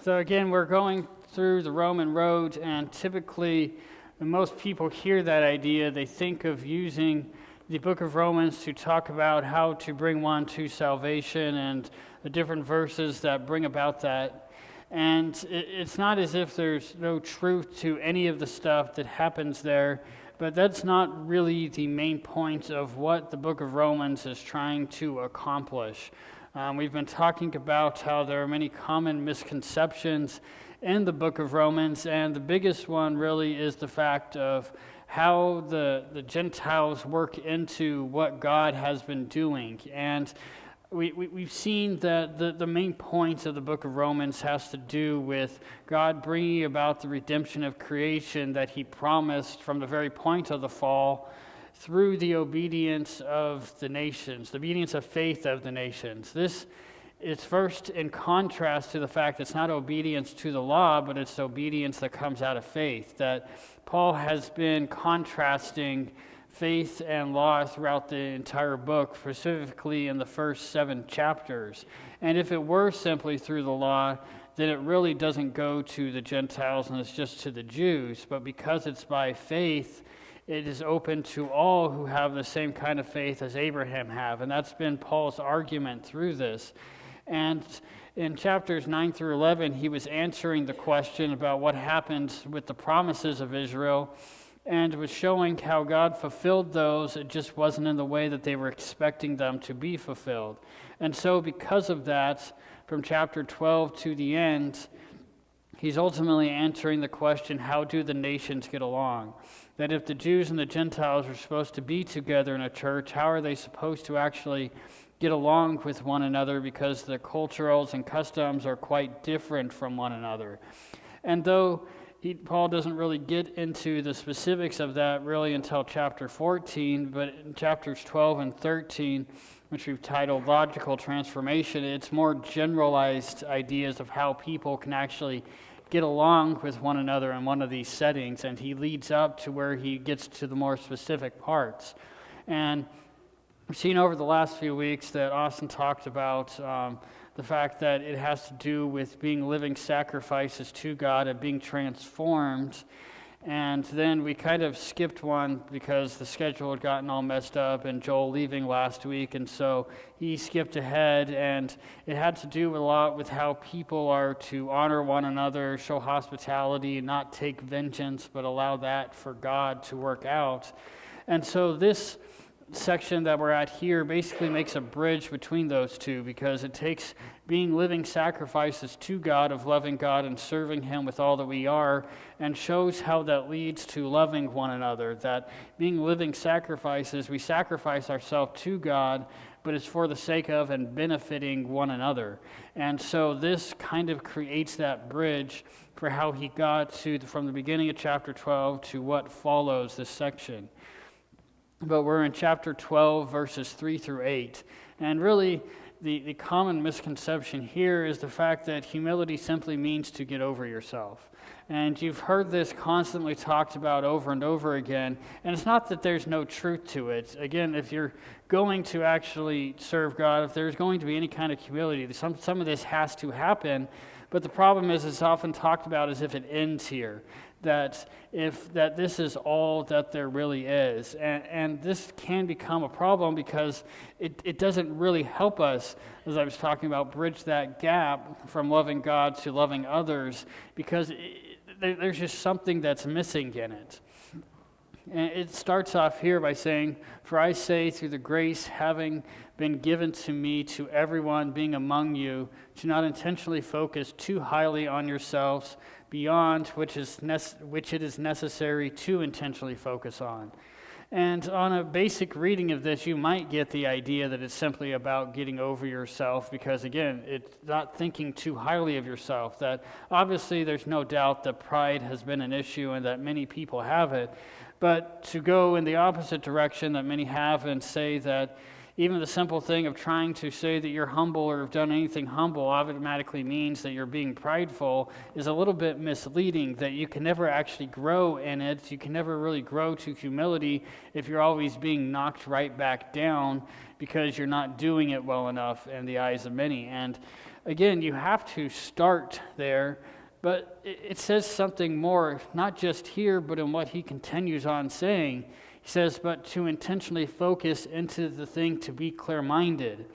So again, we're going through the Roman road, and typically when most people hear that idea, they think of using the book of Romans to talk about how to bring one to salvation and the different verses that bring about that. And it's not as if there's no truth to any of the stuff that happens there, but that's not really the main point of what the book of Romans is trying to accomplish. We've been talking about how there are many common misconceptions in the book of Romans, and the biggest one really is the fact of how the Gentiles work into what God has been doing. And we've seen that the main point of the book of Romans has to do with God bringing about the redemption of creation that he promised from the very point of the fall through the obedience of the nations, the obedience of faith of the nations. This is first in contrast to the fact that it's not obedience to the law, but it's obedience that comes out of faith, that Paul has been contrasting faith and law throughout the entire book, specifically in the first 7 chapters. And if it were simply through the law, then it really doesn't go to the Gentiles and it's just to the Jews. But because it's by faith, it is open to all who have the same kind of faith as Abraham have. And that's been Paul's argument through this. And in chapters 9 through 11, he was answering the question about what happened with the promises of Israel, and was showing how God fulfilled those. It just wasn't in the way that they were expecting them to be fulfilled. And so because of that, from chapter 12 to the end, he's ultimately answering the question, how do the nations get along? That if the Jews and the Gentiles are supposed to be together in a church, how are they supposed to actually get along with one another, because the cultures and customs are quite different from one another? And though Paul doesn't really get into the specifics of that really until chapter 14, but in chapters 12 and 13, which we've titled Logical Transformation, it's more generalized ideas of how people can actually get along with one another in one of these settings, and he leads up to where he gets to the more specific parts. And we've seen over the last few weeks that Austin talked about the fact that it has to do with being living sacrifices to God and being transformed. And then we kind of skipped one because the schedule had gotten all messed up and Joel leaving last week, and so he skipped ahead, and it had to do a lot with how people are to honor one another, show hospitality, not take vengeance, but allow that for God to work out. And so this section that we're at here basically makes a bridge between those two, because it takes being living sacrifices to God, of loving God and serving him with all that we are, and shows how that leads to loving one another. That being living sacrifices, we sacrifice ourselves to God, but it's for the sake of and benefiting one another. And so this kind of creates that bridge for how he got to from the beginning of chapter 12 to what follows this section. But we're in chapter 12, verses 3 through 8. And really, the common misconception here is the fact that humility simply means to get over yourself. And you've heard this constantly talked about over and over again. And it's not that there's no truth to it. Again, if you're going to actually serve God, if there's going to be any kind of humility, some of this has to happen. But the problem is it's often talked about as if it ends here. That this is all that there really is. And this can become a problem because it doesn't really help us, as I was talking about, bridge that gap from loving God to loving others, because there's just something that's missing in it. And it starts off here by saying, "For I say, through the grace having been given to me, to everyone being among you, to not intentionally focus too highly on yourselves beyond which it is necessary to intentionally focus on." And on a basic reading of this, you might get the idea that it's simply about getting over yourself, because again, it's not thinking too highly of yourself. That obviously there's no doubt that pride has been an issue and that many people have it, but to go in the opposite direction that many have and say that even the simple thing of trying to say that you're humble or have done anything humble automatically means that you're being prideful is a little bit misleading, that you can never actually grow in it. You can never really grow to humility if you're always being knocked right back down because you're not doing it well enough in the eyes of many. And again, you have to start there, but it says something more, not just here, but in what he continues on saying. He says, but to intentionally focus into the thing to be clear-minded,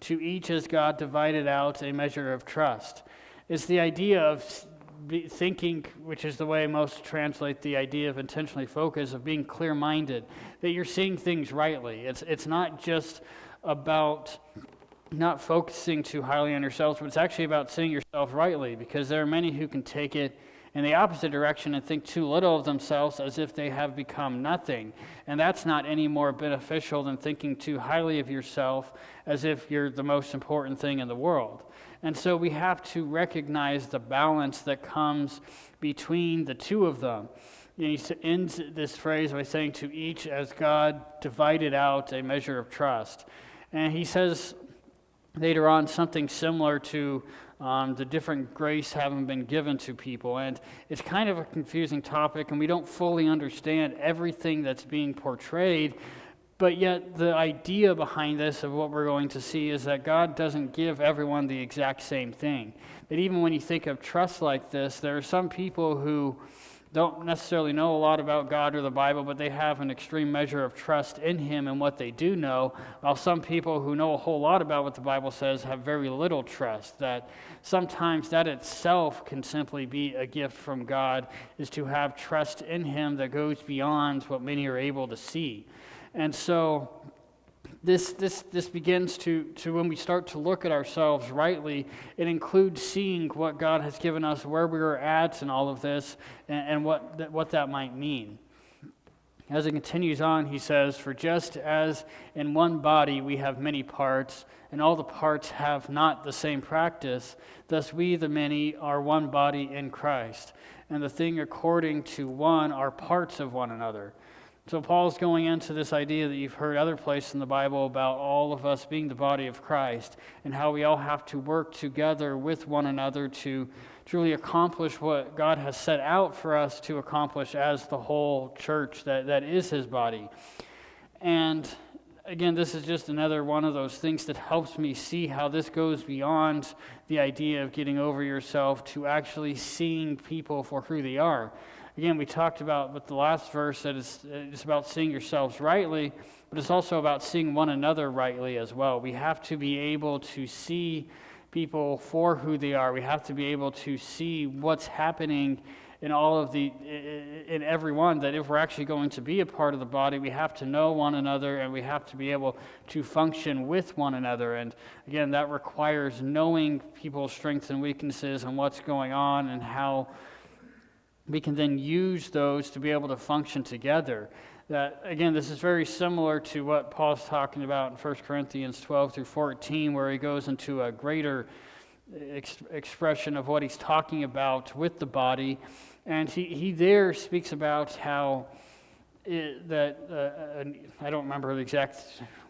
to each as God divided out a measure of trust. It's the idea of thinking, which is the way most translate the idea of intentionally focus, of being clear-minded, that you're seeing things rightly. It's not just about not focusing too highly on yourselves, but it's actually about seeing yourself rightly, because there are many who can take it in the opposite direction and think too little of themselves as if they have become nothing. And that's not any more beneficial than thinking too highly of yourself as if you're the most important thing in the world. And so we have to recognize the balance that comes between the two of them. He ends this phrase by saying, to each as God divided out a measure of trust. And he says later on something similar to the different grace having been given to people. And it's kind of a confusing topic, and we don't fully understand everything that's being portrayed, but yet the idea behind this of what we're going to see is that God doesn't give everyone the exact same thing. That even when you think of trust like this, there are some people who don't necessarily know a lot about God or the Bible, but they have an extreme measure of trust in Him and what they do know, while some people who know a whole lot about what the Bible says have very little trust. That sometimes that itself can simply be a gift from God, is to have trust in Him that goes beyond what many are able to see. And so this begins to when we start to look at ourselves rightly, it includes seeing what God has given us, where we are at in all of this, and what that might mean. As it continues on, he says, for just as in one body we have many parts, and all the parts have not the same practice, thus we, the many, are one body in Christ, and the thing according to one are parts of one another. So Paul's going into this idea that you've heard other places in the Bible about all of us being the body of Christ, and how we all have to work together with one another to truly accomplish what God has set out for us to accomplish as the whole church that is His body. And again, this is just another one of those things that helps me see how this goes beyond the idea of getting over yourself to actually seeing people for who they are. Again, we talked about with the last verse that it's about seeing yourselves rightly, but it's also about seeing one another rightly as well. We have to be able to see people for who they are. We have to be able to see what's happening in everyone, that if we're actually going to be a part of the body, we have to know one another, and we have to be able to function with one another. And again, that requires knowing people's strengths and weaknesses and what's going on, and how we can then use those to be able to function together. That, again, this is very similar to what Paul's talking about in 1 Corinthians 12 through 14, where he goes into a greater expression of what he's talking about with the body. And he there speaks about how I don't remember the exact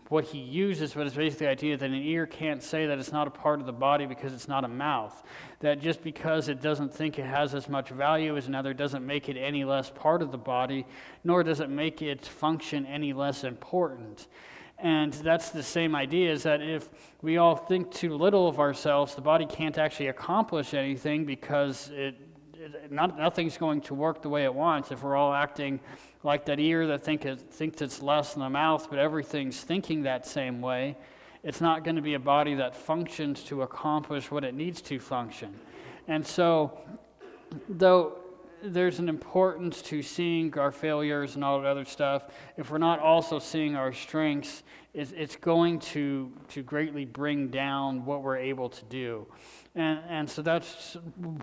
what he uses, but it's basically the idea that an ear can't say that it's not a part of the body because it's not a mouth. That just because it doesn't think it has as much value as another doesn't make it any less part of the body, nor does it make its function any less important. And that's the same idea, is that if we all think too little of ourselves, the body can't actually accomplish anything, because nothing's going to work the way it wants if we're all acting like that ear that thinks it's less than the mouth, but everything's thinking that same way. It's not going to be a body that functions to accomplish what it needs to function. And so, though there's an importance to seeing our failures and all that other stuff, if we're not also seeing our strengths, it's going to greatly bring down what we're able to do. And so that's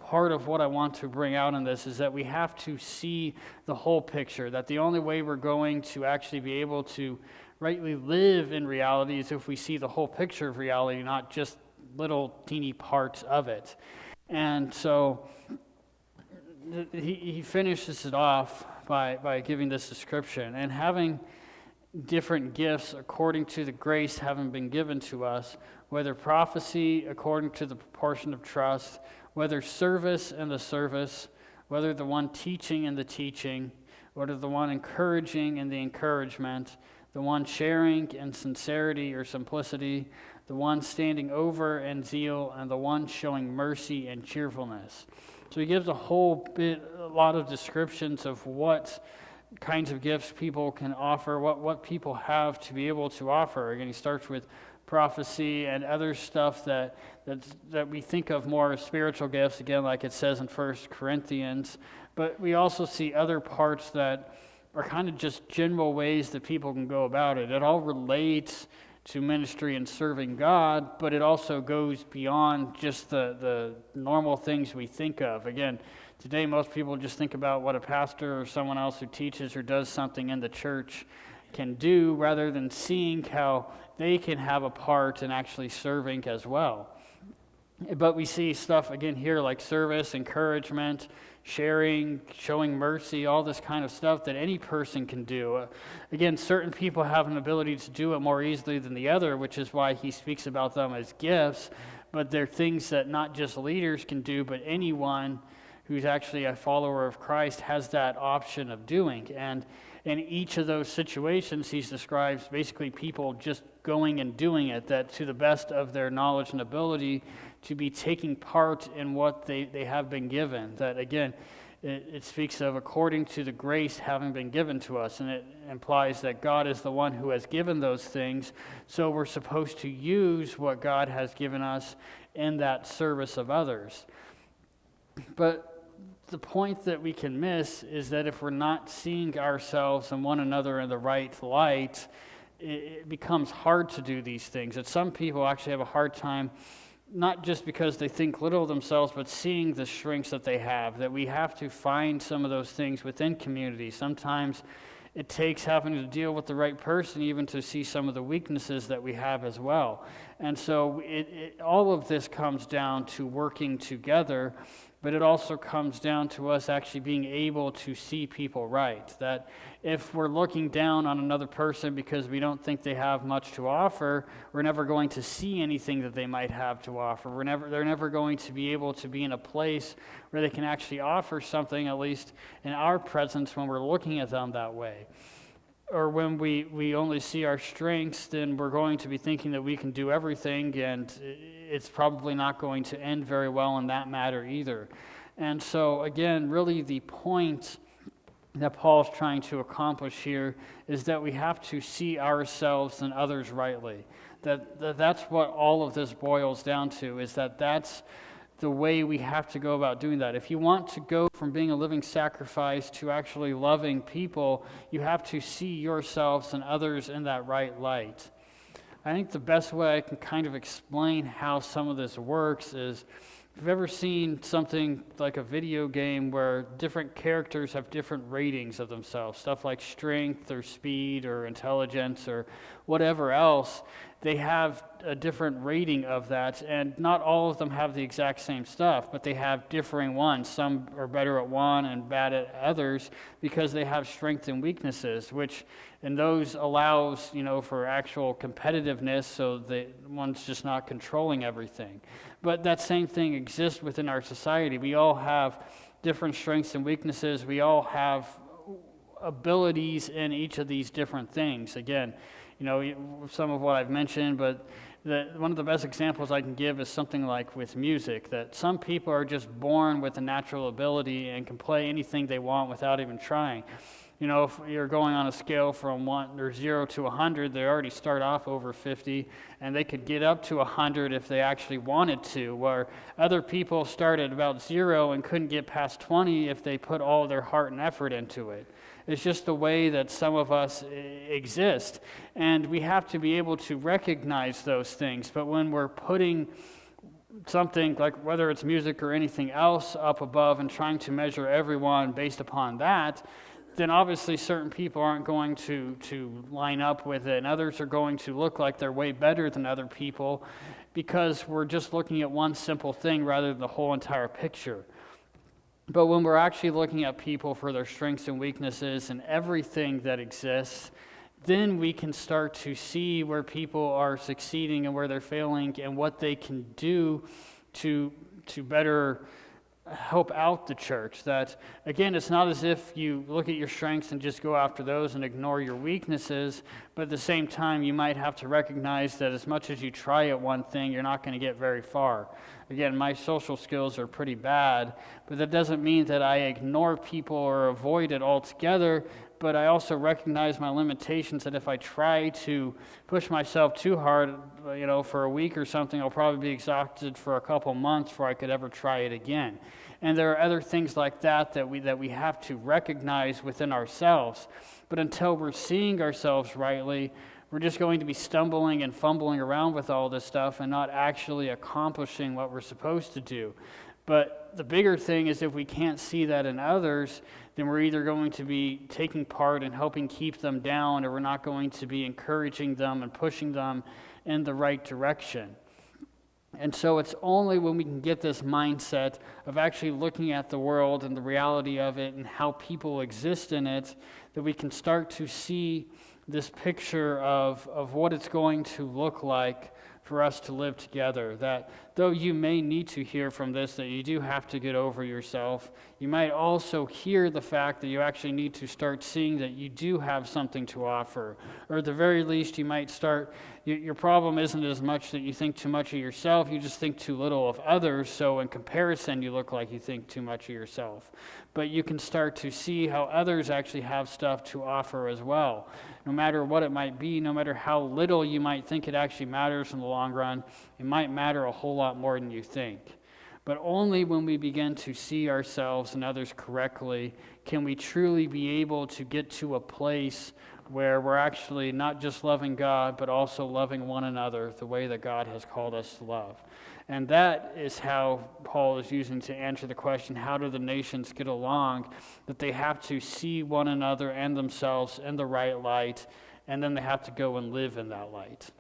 part of what I want to bring out in this, is that we have to see the whole picture, that the only way we're going to actually be able to rightly live in reality is if we see the whole picture of reality, not just little teeny parts of it. And so he finishes it off by giving this description, and having different gifts according to the grace having been given to us, whether prophecy according to the proportion of trust, whether service in the service, whether the one teaching in the teaching, whether the one encouraging in the encouragement, the one sharing in sincerity or simplicity, the one standing over in zeal, and the one showing mercy and cheerfulness. So he gives a lot of descriptions of what kinds of gifts people can offer, what people have to be able to offer. Again, he starts with prophecy and other stuff that we think of more as spiritual gifts, again, like it says in 1 Corinthians. But we also see other parts that are kind of just general ways that people can go about it. It all relates to ministry and serving God, but it also goes beyond just the normal things we think of. Again, today most people just think about what a pastor or someone else who teaches or does something in the church can do, rather than seeing how they can have a part in actually serving as well. But we see stuff again here like service, encouragement, sharing, showing mercy, all this kind of stuff that any person can do. Again, certain people have an ability to do it more easily than the other, which is why he speaks about them as gifts, but they're things that not just leaders can do, but anyone who's actually a follower of Christ has that option of doing. And in each of those situations, he describes basically people just going and doing it, that to the best of their knowledge and ability, to be taking part in what they have been given. That again, it speaks of according to the grace having been given to us, and it implies that God is the one who has given those things, so we're supposed to use what God has given us in that service of others. But the point that we can miss is that if we're not seeing ourselves and one another in the right light, it becomes hard to do these things. That some people actually have a hard time, not just because they think little of themselves, but seeing the strengths that they have, that we have to find some of those things within community. Sometimes it takes having to deal with the right person even to see some of the weaknesses that we have as well. And so all of this comes down to working together, but it also comes down to us actually being able to see people right. That if we're looking down on another person because we don't think they have much to offer, we're never going to see anything that they might have to offer. They're never going to be able to be in a place where they can actually offer something, at least in our presence, when we're looking at them that way. Or when we only see our strengths, then we're going to be thinking that we can do everything, and it's probably not going to end very well in that matter either. And so, again, really the point that Paul's trying to accomplish here is that we have to see ourselves and others rightly. That's what all of this boils down to, is that's the way we have to go about doing that. If you want to go from being a living sacrifice to actually loving people, you have to see yourselves and others in that right light. I think the best way I can kind of explain how some of this works is, if you've ever seen something like a video game where different characters have different ratings of themselves, stuff like strength or speed or intelligence or whatever else, they have a different rating of that, and not all of them have the exact same stuff, but they have differing ones. Some are better at one and bad at others because they have strengths and weaknesses, and those allows, for actual competitiveness, so that one's just not controlling everything. But that same thing exists within our society. We all have different strengths and weaknesses. We all have abilities in each of these different things. Again, some of what I've mentioned, but one of the best examples I can give is something like with music, that some people are just born with a natural ability and can play anything they want without even trying. If you're going on a scale from 0 to 100, they already start off over 50, and they could get up to 100 if they actually wanted to, where other people start at about 0 and couldn't get past 20 if they put all their heart and effort into it. It's just the way that some of us exist, and we have to be able to recognize those things. But when we're putting something like, whether it's music or anything else, up above and trying to measure everyone based upon that, then obviously certain people aren't going to line up with it, and others are going to look like they're way better than other people because we're just looking at one simple thing rather than the whole entire picture. But when we're actually looking at people for their strengths and weaknesses and everything that exists, then we can start to see where people are succeeding and where they're failing and what they can do to better help out the church. That, again, it's not as if you look at your strengths and just go after those and ignore your weaknesses, but at the same time, you might have to recognize that as much as you try at one thing, you're not going to get very far. Again, my social skills are pretty bad, but that doesn't mean that I ignore people or avoid it altogether, but I also recognize my limitations, that if I try to push myself too hard, for a week or something, I'll probably be exhausted for a couple months before I could ever try it again. And there are other things like that we have to recognize within ourselves. But until we're seeing ourselves rightly, we're just going to be stumbling and fumbling around with all this stuff and not actually accomplishing what we're supposed to do. But the bigger thing is, if we can't see that in others, then we're either going to be taking part in helping keep them down, or we're not going to be encouraging them and pushing them in the right direction. And so it's only when we can get this mindset of actually looking at the world and the reality of it and how people exist in it, that we can start to see this picture of what it's going to look like for us to live together. That though you may need to hear from this that you do have to get over yourself, you might also hear the fact that you actually need to start seeing that you do have something to offer. Or at the very least, you might start, your problem isn't as much that you think too much of yourself, you just think too little of others, so in comparison you look like you think too much of yourself. But you can start to see how others actually have stuff to offer as well. No matter what it might be, no matter how little you might think it actually matters in the long run, it might matter a whole lot more than you think. But only when we begin to see ourselves and others correctly can we truly be able to get to a place where we're actually not just loving God, but also loving one another the way that God has called us to love. And that is how Paul is using to answer the question, how do the nations get along? That they have to see one another and themselves in the right light, and then they have to go and live in that light.